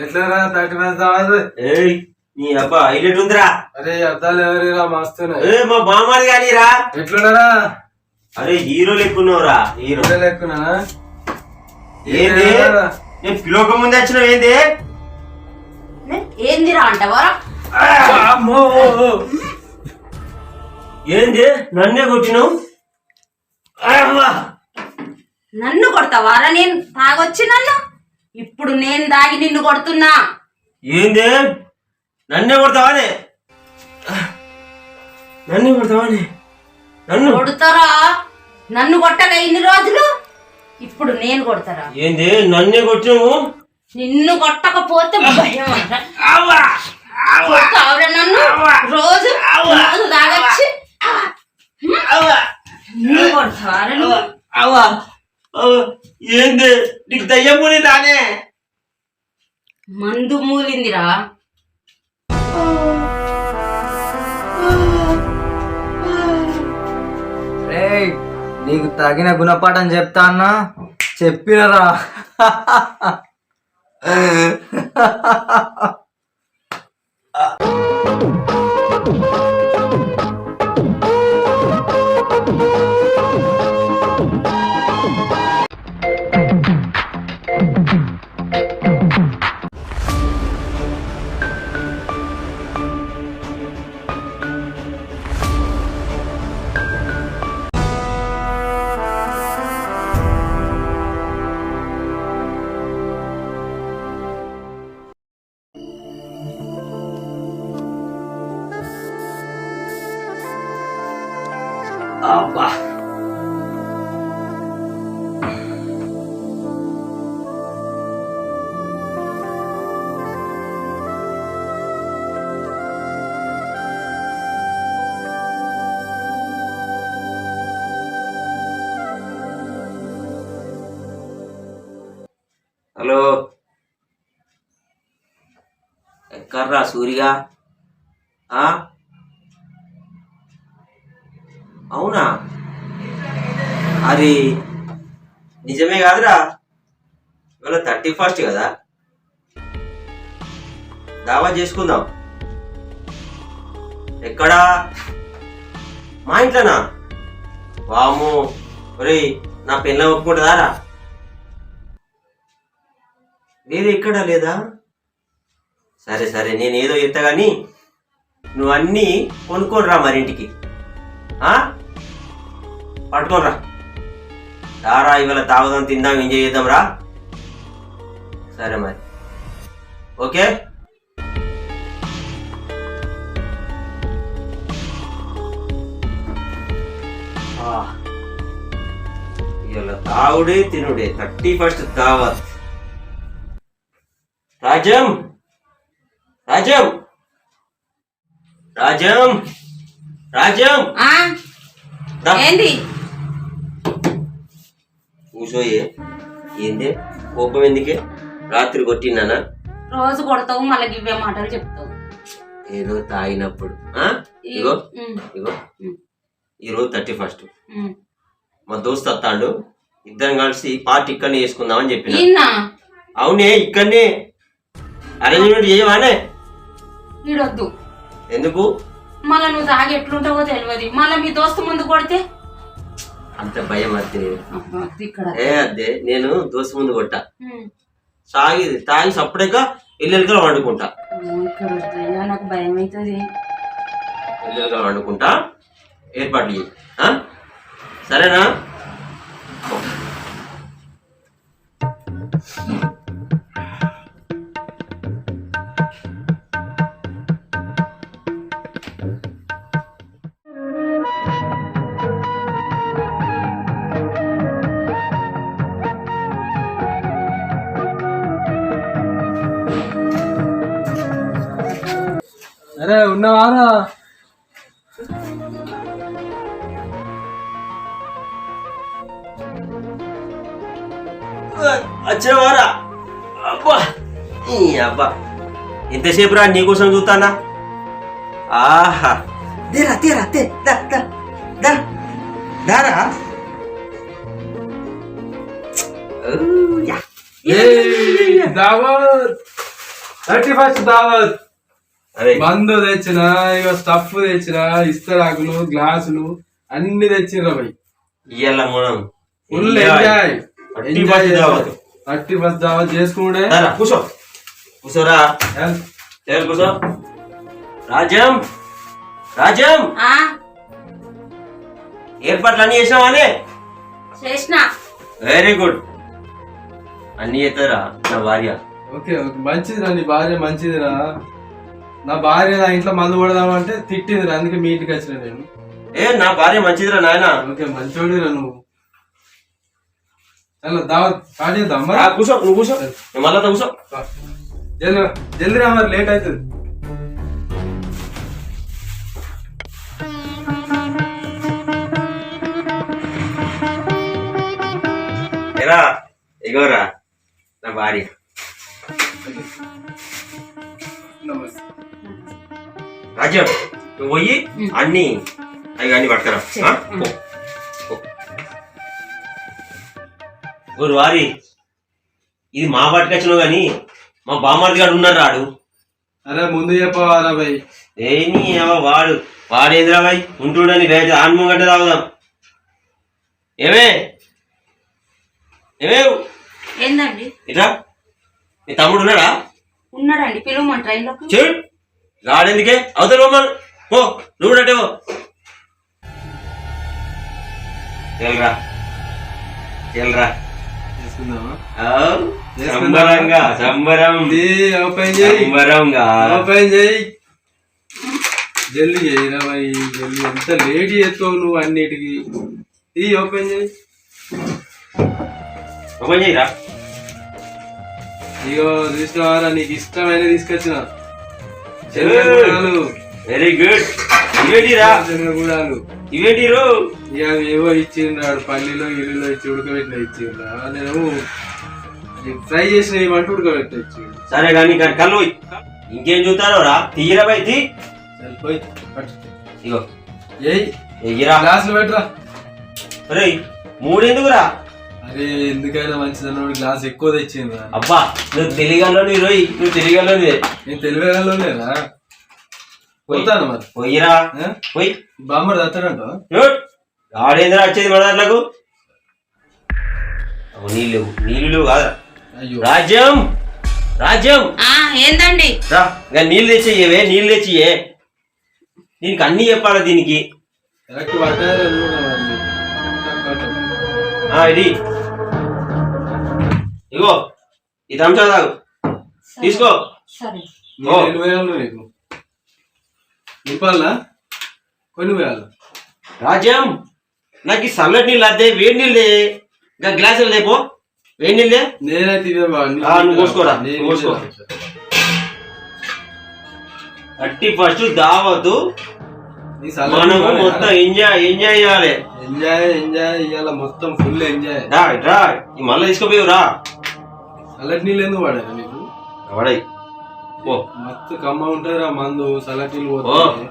ఎట్లా 30 నీ అబ్బా హైలైట్ ఉందిరా. అరే అద్దాలు ఎవరిరా మస్తున్నాయి. మా బామ్మది కానీరా. ఎట్లున్నారా? అరే హీరో లెక్కున్నావురా. హీరో లెక్కున్నా ఏంది? నేను పిలోక ముందు వచ్చినావు ఏంది? ఏందిరా అంటవా? ఏంది నన్నే కొట్టినావు? నన్ను కొడతావారా? నేను తాగొచ్చి నన్ను ఇప్పుడు నేను దాగి నిన్ను కొడుతున్నా. ఏంది నన్నే కొడతావానే? నన్ను కొడతావానే? నన్ను కొడతారా? నన్ను కొట్టగా ఇన్ని రోజులు ఇప్పుడు నేను కొడతారా? ఏంది నన్నే కొట్టినావు? నిన్ను కొట్టకపోతే భయం కొడతావురా నన్ను? రోజు రోజు తాగొచ్చి నిన్ను కొడతావారా నువ్వు? ఏంది నీకు దయ్యం మూలిందానే? మందు మూలిందిరా. నీకు తగిన గుణపాఠం చెప్తా అన్నా చెప్పినరా. అబ్బా హలో ఎక్కడ్రా సూరిగా? అవునా? అది నిజమే కాదురా. ఇవాళ 31st కదా, దావా చేసుకుందాం. ఎక్కడా? మా ఇంట్లోనా? వాము ఒరే నా పెళ్ళ ఒప్పుకుంటుందారా? వేరే ఎక్కడా లేదా? సరే సరే నేను ఏదో చెప్తా కానీ నువ్వు అన్నీ కొనుక్కొని రా మరింటికి. పట్టుకోనరా దారా. ఇవాళ తాగుదాం, తిందాం, ఎంజాయ్ చేద్దాం రా. సరే మరి ఓకే. ఇవాళ తాగుడే తినుడే 31st దావత్. రాజం రాజం రాజం రాజం ఏంది? కూసోయే. ఏందే కోపం ఎందుకే? రాత్రి కొట్టినానా? రోజు కొడతావు మళ్ళీ ఇవే మాటలు చెప్తావు. ఏదో తాగినప్పుడు. ఇగో ఇగో ఈరోజు 31st మా దోస్తు వస్తాడు. ఇద్దరం కలిసి పార్టీ ఇక్కడనే చేసుకుందామని చెప్పిన. అవునే ఇక్కడనే అరేంజ్మెంట్ చేయవానే? ఈడొద్దు. ఎందుకు? మళ్ళా నువ్వు తాగి ఎట్లుంటావో తెలియదు. మళ్ళీ మీ దోస్తు ముందు కొడితే అంత భయం. అదే అదే నేను దోస్తు ముందు కొట్టా. తాగి సప్పుడేక ఇల్లెలుగా వండుకుంటా. నాకు భయం అవుతుంది. ఇల్లెలుగా వండుకుంటా. ఏర్పాట్లు చేయి. సరేనా? అరే ఉన్నవారా? వచ్చేవారా? అబ్బా అబ్బా ఎంతసేపు రా నీకోసం చూస్తానా. ఆహా తీరా తీరా దారా దావత్ 31st దావత్. అరే మందు తెచ్చిన, ఇక స్టఫ్ తెచ్చిన, ఇస్తరాకులు, గ్లాసులు అన్ని తెచ్చిండ్రా భయ్. ఇయ్యాల మనం ఫుల్ ఎంజాయ్. 31st దావత్. 31st దావత్ చేసుకుంటే రా, కూర్చో కూర్చోరా కూర్చో. రాజ్యం రాజ్యం ఆ ఏర్పాట్లు అన్ని చేసినావానే? చేసిన. Very good. అన్ని చేస్తారా నా భార్య? ఓకే ఓకే, మంచిదిరా, నీ భార్య మంచిదిరా. నా భార్య నా ఇంట్లో మందు కొడదామంటే తిట్టిందిరా, అందుకే మీ ఇంటికి వచ్చిన నేను. నా భార్య మంచిదిరా నాయన. ఓకే, మంచోడిరా నువ్వు. చలో దావత్ స్టార్ట్ చేద్దాం. కూర్చో, నువ్వు కూర్చో, మళ్ళా కూర్చో. జల్దీ జల్దీ రా, మరి లేట్ అవుతుంది. ఎరా ఎగోరా నా భార్య. రాజ్యం నువ్వు పోయి అన్ని అవి అన్ని పట్టుకరా. ఓరు వారి ఇది మా పట్టుకొచ్చినావు గాని మా బామ్మర్ది గారు ఉన్నారు రాడు. అరే ముందు చెప్పవాలా భయ్? ఏని వాడు వాడేదిరా బాయ్ ఉంటుండని రేజు ఆన్మం గంట తాగుదాం. ఏమే ఏమే ఏందండి? ఇట్లా నీ తమ్ముడు ఉన్నాడా? ఉన్నాడండి, పిలువమని ట్రైన్లోకి. చెడు రాడెందుకే అవతల బొమ్మను పో, నువ్వు కూడా పో. చెల్రా చెల్రా చేసుకుందామా? సంబరంగా సంబరం సంబరంగా జల్దీ చేయరా భయ్, జల్దీ. ఎంత లేట్ చేస్తావు నువ్వు అన్నిటికి. ఇది ఓపెన్ చేయి. ఓపెన్ చేయరా. ఇగో చూసినవారా, నీకు ఇష్టమైన తీసుకొచ్చిన శనగగూడాలు. Very good. ఇవేటిరా? శనగగూడాలు. ఇవేటిరు? ఇక ఏవో ఇచ్చిండ్రాడు, పల్లీలో ఇల్లులో ఇచ్చి ఉడకబెట్టిన ఇచ్చిండ్రా. నేను ఫ్రై చేసిన ఇవ్వంటూ ఉడకబెట్టి ఇచ్చిండు. సరే కానీ కళ్ళు పోయి ఇంకేం చూస్తారో రా. తీయరా బై తీ. పోయి ఇగో ఏయ్, ఎగిరా గ్లాసులు పెట్టరా. అరే మూడెందుకురా? అరే ఎందుకైనా మంచిదన్నోడు గ్లాస్ ఎక్కువ తెచ్చిండ్రా. అబ్బా నువ్వు తెలియగలలోని రోయ్, నువ్వు తెలియగలలోని. నేను తెలివేగాలోనేనా? పోతాను మరి. పోయిరా పోయి. బామ్మడు తత్తాడంట. ఆడేంద్రా వచ్చేది మన దాంట్లకు? నీళ్ళు నీళ్ళు కాదా? అయ్యో రాజ్యం రాజ్యం ఏందండి? రా నీళ్ళు తెచ్చియవే, నీళ్ళు తెచ్చియే. దీనికి అన్ని చెప్పాలా దీనికి? కరెక్ట్ పట్టారు. ఇది ఇగో ఈ తంచా తాగు, తీసుకో. సరే. నీకు నింపాలా? కొన్ని వేయాలి. రాజ్యం నాకు ఈ చల్లటి నీళ్ళు అద్దే, వేడి నీళ్ళే. ఇంకా గ్లాసులు లేపో, వేడి నీళ్ళే. నేనైతే నువ్వు పోసుకోరా, నువ్వు పోసుకో. 31st దావతు మనము మొత్తం ఎంజాయ్ ఎంజాయ్ చేయాలి. ఎంజాయ్ ఎంజాయ్ ఇవాళ మొత్తం ఫుల్ ఎంజాయ్. రా మళ్ళీ తీసుకోపోయావు రా. చల్లటి నీళ్ళు ఎందుకు పడారు నీకు? పడాయి మస్తు కమ్మ ఉంటాయి రా మందు. చల్లటి నీళ్ళు పోతాయి.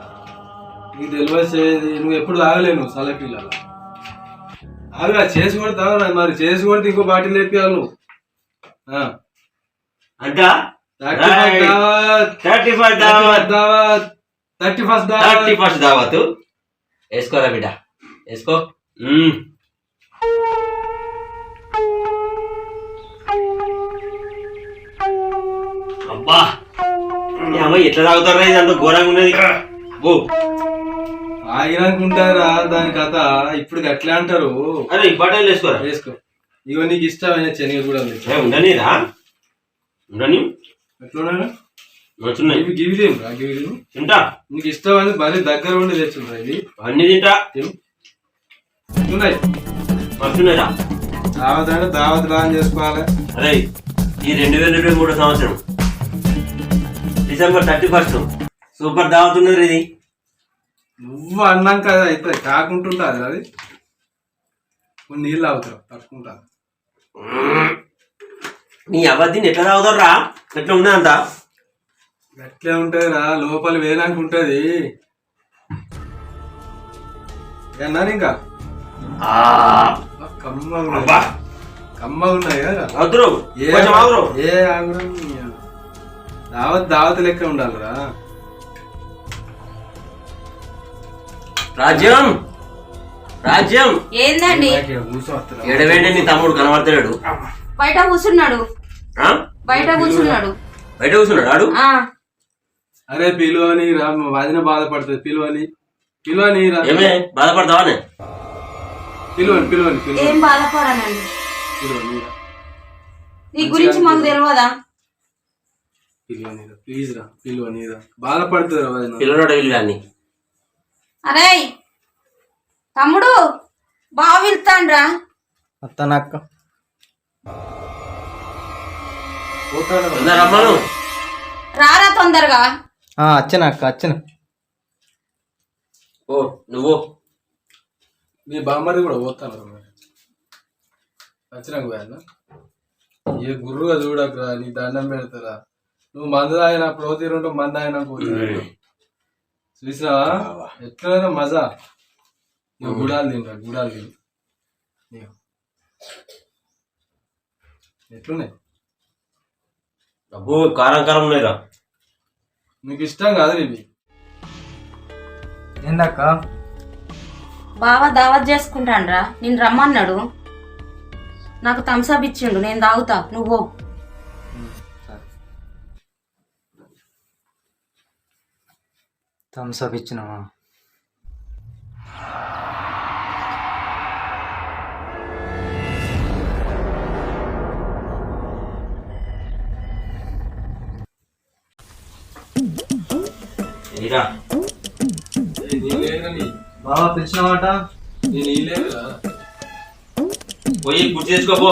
నీకు తెలియదు, నువ్వు ఎప్పుడు తాగలేను చల్లటి నీళ్ళు. అలా ఆగా చేసి కూడా తాగరా మరి. చేసి కూడా ఇంకో బాటిల్ తెప్పియాలి నువ్వు. అంట 31st దావత్ వేసుకోరా బిడ్డ, వేసుకో. అబ్బా ఎట్లా తాగుతారా? ఇది అంత ఘోరంగా ఉన్నది. ఓ ఆగినాకుంటారా దాని కథ. ఇప్పుడు అట్లా అంటారు. అరే బట్టలు వేసుకోరా. వేసుకో. ఇగో నీకు ఇష్టమైన శనగ కూడా ఉండని రా, ఉండని. ఎట్లా మంచున్నాయి ఇవి గివిలేము రా, గివిలేము తింటా. నీకు ఇష్టం మరి దగ్గర ఉండి తెచ్చుంటా. ఇవి అన్ని తింటా. ఉన్నాయి మంచున్నాయి రా. దావత్ అంటే దావత్ ప్లాన్ చేసుకోవాలి. అరే ఈ 2023 సంవత్సరం December 31st సూపర్ దావత్ ఉన్నది. ఇది నువ్వు అన్నాక అది అయితే కాకుంటుంటుంది. అది కొన్ని నీళ్ళు తాగుతారు పట్టుకుంటా. నీ అవద్దిని ఎట్లా తాగుతారు రా? ఎట్లా ఉన్నదంతా ఎట్లే ఉంటది రా, లోపల వేనాక ఉంటది. అన్నాను ఇంకా అబ్బా కమ్మగా ఉన్నాయి కదా వద్దురు ఏ కొంచెం ఆగురు. ఏ ఆగురం దావత్ లెక్క ఉండాలిరా. రాజ్యం రాజ్యం ఏందండి? ఎడవేండి నీ తమ్ముడు కనబడతాడు. బయట కూర్చున్నాడు. ఆ? బయట కూర్చున్నాడు. బయట కూర్చున్నాడు ఆడు. ఆ అరే పిలువని రా, వదిన బాధపడుతుంది. పిలువని రా, ఏమే బాధపడతావానే? పిలువని ఏం బాధపడనండి. రా. నీ గురించి మాకు తెలియదా? ప్లీజ్ రా, పిలువని రా. బాధపడుతుంది రా వదిన. పిల్లడు వీళ్ళు అరే తమ్ముడు బాగా వెళ్తాండ్రా. అత్తనక్క పోతాడు రా. రమ్మను. రారా తొందరగా. అచ్చనక్క అచ్చన. ఓ నువ్వు నీ బామ్మది కూడా పోతాను రా మరి. వచ్చినాక పోయాను. ఏ గుర్రుగా చూడకరా, నీ దండం పెడతారా. నువ్వు మందు తాగినప్పుడు పోతీరుంటూ మందు ఆయన పోతీరు చూసినావా ఎట్లైనా మజా. నువ్వు గుడాలు తినరా, గుడాలు తిని ఎట్లున్నాయి? అబ్బో కారం కారం ఉన్నాయిరా. నీకు ఇష్టం కాదు ఇవి. ఏందక్క? బావ దావత్ చేసుకుంటాండ్రా, నేను రమ్మన్నాడు. నాకు థమ్సప్ ఇచ్చిండు, నేను తాగుతా, నువ్వు. థమ్సప్ ఇచ్చినావా? ఏరా బాబా పిలిచినవాట? పోయి గుర్తు తెచ్చుకోపో.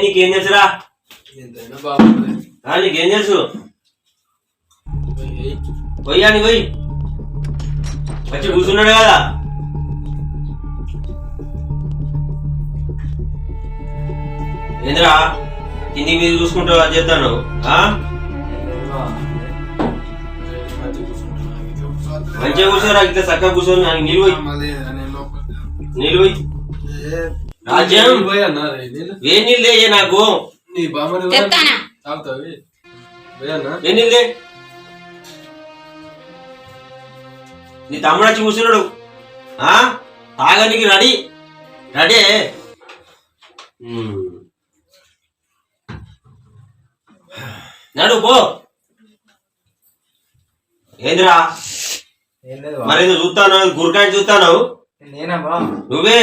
నీకేం తెలుసురా? ఎంతైనా బాగుంది. నీకేం తెలుసు? పోయ్యా నీ పోయి వచ్చి కూర్చున్నాడు కదా. ఏంద్రా కింది మీద చూసుకుంటా చేస్తాను. మంచిగా కూర్చోరా, ఇట్లా చక్కగా కూర్చొని నాకు నిలువై రాజ్యం. ఏ నీళ్ళే నాకు నీ బామ్మది చెప్తానా? తాగుతావి పోయన్నా. ఏ నీళ్ళే నీ తమ్ముడు వచ్చి కూర్చున్నాడు. తాగనికి రెడీ రెడీ. నడు పో. ఏంద్రా మరేదో చూస్తాను, గురికాయ చూస్తాను. నేనా బా? నువ్వే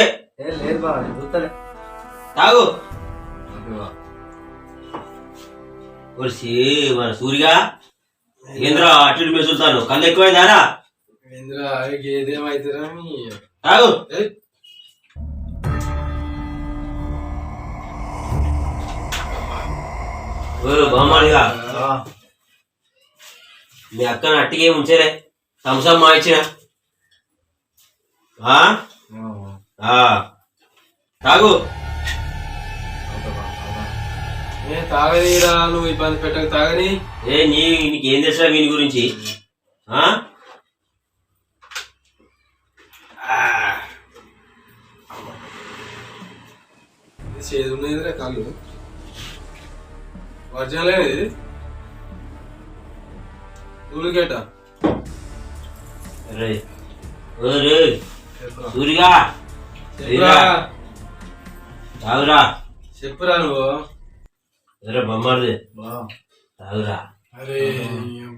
లేదు బా, చూస్తలే. తాగు. ఒరిసి మన సూరిగా ఏంద్రా అటు ఇటు మెసులుతాను. కళ్ళు ఎక్కువైందారా? ఏదేమైతుందా తాగు. బామ్మడిగా మీ అక్కను అట్టికే ఉంచేలే. థమ్సప్ మా ఇచ్చిన తాగు. తాగనీరా, నువ్వు ఇబ్బంది పెట్టక తాగని. నీకేం తెలుసా వీని గురించి? చేదు ఉన్నదిరా కళ్ళు. వర్జాలేనిది టూలికేట. సూరిగా తాగురా. చెప్పురా నువ్వు. బొమ్మది తాగురా. అరే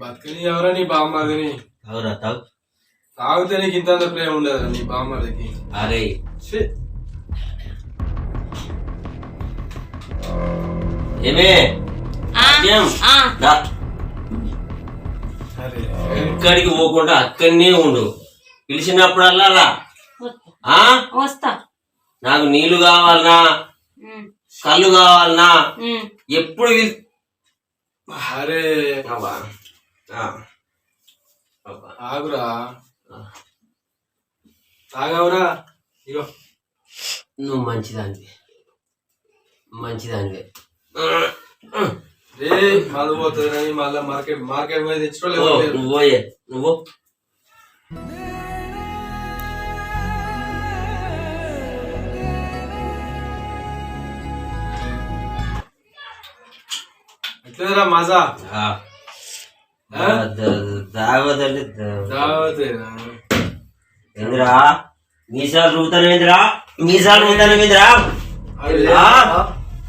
బతకని ఎవరా నీ బామ్మదిని? తాగురా తాగు. తాగితే నీకు ఇంత ప్రేమ ఉండదురా నీ బామ్మదికి. అరే ఏమే ఇక్కడికి పోకుండా అక్కడనే ఉండు. పిలిచినప్పుడల్లా రా. వస్తా. నాకు నీళ్లు కావాలనా, కళ్ళు కావాలనా, ఎప్పుడు అరే ఆగురా, తాగవురా. ఇగో నువ్వు మంచిదానివి, మంచిదానివే. రే మళ్ళీ పోతుంది మళ్ళీ మార్కెట్ పోయి తెచ్చుకోలేదు. నువ్వు పోయే నువ్వు ఎట్లేదురా మజా దావదండి దావతేనా ఏందిరా మీసాలు రూతానేంద్రా అది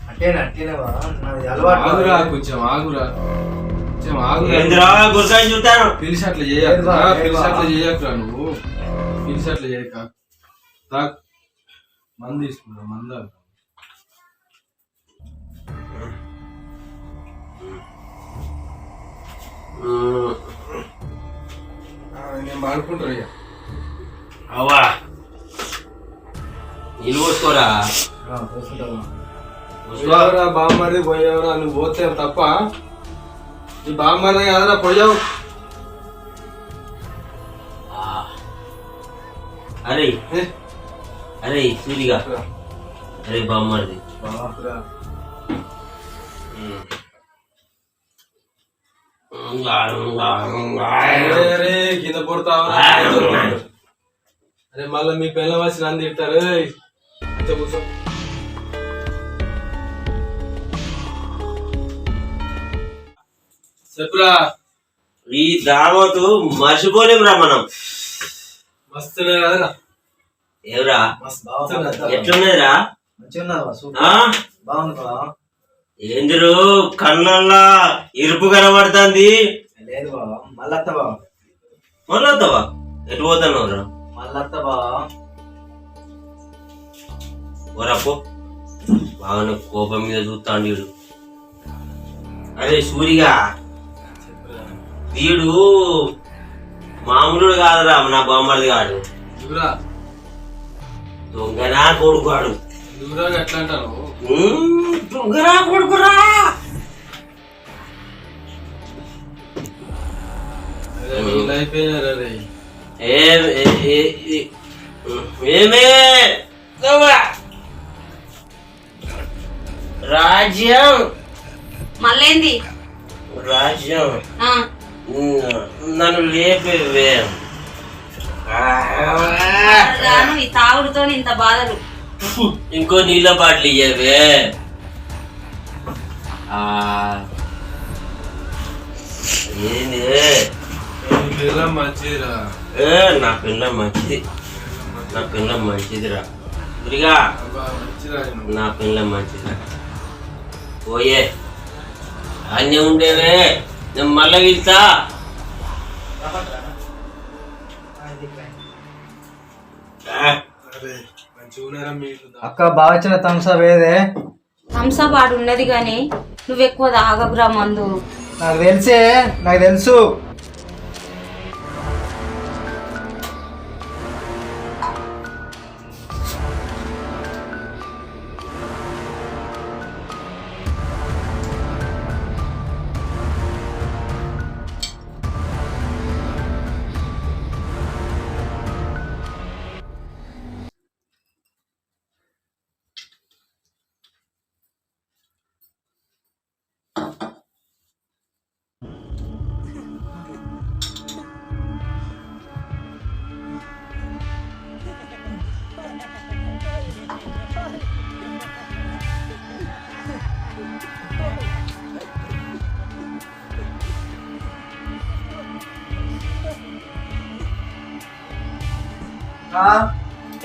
అట్టేనా అట్టేనా బా నాది అలవాటు ఆగురా కొంచెం ఆగురా ఏందిరా గుర్కాయని చూస్తాను పిలిచి అట్లా చేయకురా నువ్వు పిలిచి అట్లా చేయక తాక్ మంది తీసుకురా మంద నేను పాడుకుంటారు ఇక అవ్వా నీళ్ళు పోసుకోరా పోయేవరా బామ్మడి పోయేవరా నువ్వు పోతే తప్ప నీ బామ్మడి కాదరా పోయావు అరే అరే సూరిగా అరే బామ్మది అరే కింద పడతావరా అరే మళ్ళీ మీ పిల్ల వచ్చి నన్ను తింటారు అంతే కూర్చో చెప్పురా ఈ దావతు మర్చిపోలేమురా మనం మస్తునే కదరా ఎవరా మస్తు ఎట్లున్నదిరా మంచిగా ఆ? బాగుంది బా ఏందిరు కళ్ళల్లా ఇరుపు కనబడుతుంది లేదు బా మళ్ళత్త బా మళ్ళీ వస్తావా ఎటు పోతాను మళ్ళత్త బా ఓరాపో బాగానే కోపం మీద చూస్తాడు వీడు అరే సూరిగా వీడు మామూలుడు కాదురా నా బామ్మడిది కాడు దూరా దొంగనా కొడుకువాడు దూరాగా ఎట్లా అంటాను దొంగనా కొడుకురా వీళ్ళు అయిపోయినారు అరే ఏమే రాజ్యం మళ్ళేంది రాజ్యం ఆ, నన్ను లేపేవే రాను ఈ తాగుడుతో ఇంత బాధలు. ఇంకో నీళ్ళ బాటిల్ ఇయ్యవే ఏంది పిల్ల మంచిరా నా పిల్ల మంచిది నా పిల్ల మంచిదిరా గురిగా మంచిరా నా పిల్ల మంచిదిరా పోయే అన్నీ ఉండేవే నేను మళ్ళా వెళ్తా అరే మంచిగా ఉన్నారా మీరు అక్క బాగా వచ్చిన థమ్స్అప్ ఏదే థమ్సప్ ఆడు ఉన్నది గాని నువ్వు ఎక్కువ తాగకురా మందు. నాకు తెలిసే నాకు తెలుసు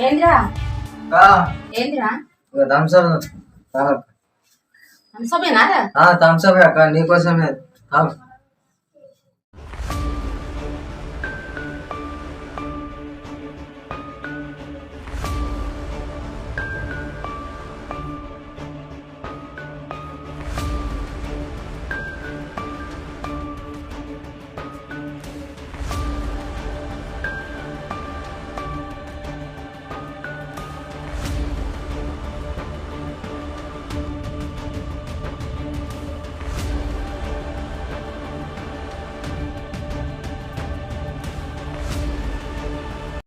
ఏంద్రా ఏంద్రా థమ్స్అప్ థమ్సపేనా థమ్స్అప్ అక్క నీకోసమే తాగు.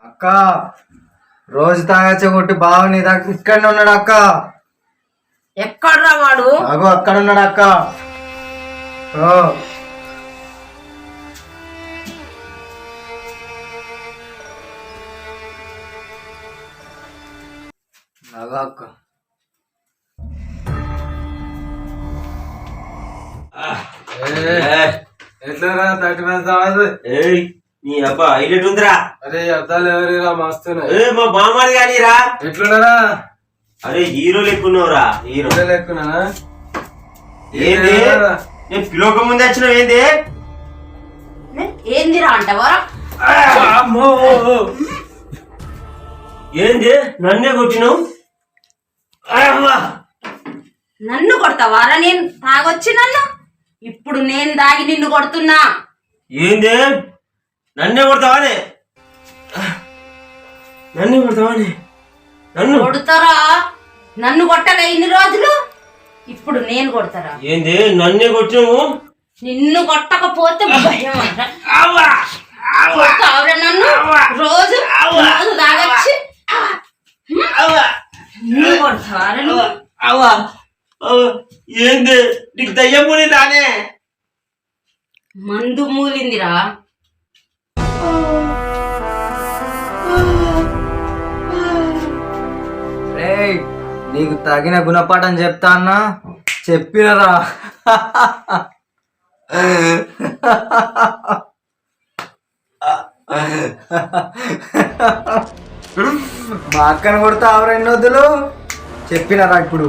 అక్క రోజు తాగచ్చ కొట్టి బావ నీ దగ్గర ఇక్కడనే ఉన్నాడు అక్క. ఎక్కడ్రా వాడు? అగో అక్కడ ఉన్నాడు అక్క. ఓ అగో అక్క. ఎట్లా తగ్గిన ఏయ్ నీ అబ్బా హైలైట్ ఉందిరా. అరే అద్దాలు ఎవరిరా మస్తున్నాయి. ఏ మా బామ్మది కానీరా. ఎట్లున్నారా? అరే హీరో లెక్కున్నావురా. హీరో లెక్కున్నానా? ఏంది నేను పిలవక ముందే వచ్చినావు? ఏంది ఏందిరా అంటవా? ఏంది నన్నే కొట్టినావు? నన్ను కొడతావారా? నేను తాగొచ్చి నన్ను ఇప్పుడు నేను దాగి నిన్ను కొడుతున్నా. ఏంది నన్నే కొడతావానే? నన్నే కొడతావానే? నన్ను కొడతారా? నన్ను కొట్టలే ఇన్ని రోజులు, ఇప్పుడు నేను కొడతారా? ఏంది నన్నే కొట్టినావు? నిన్ను కొట్టకపోతే భయం అంట. కొడతావురా నన్ను? రోజు రోజు తాగొచ్చి నిన్ను కొడతావారా నువ్వు? ఏంది నీకు దయ్యం పోయిందానే? మందు మూలిందిరా. రేయ్ నీకు తగిన గుణపాఠం చెప్తా అన్నా, చెప్పినరా. మా అక్కను కొడతా రెండు వద్దులు చెప్పినరా ఇప్పుడు.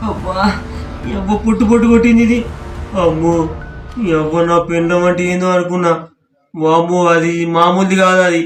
అబ్బా ఎవ్వ పుట్టు పొట్టు కొట్టింది ఇది. అమ్మో ఎవ్వ నా పెండం అంటే ఏందో అనుకున్నా. వామ్మో అది మామూలుది కాదు అది.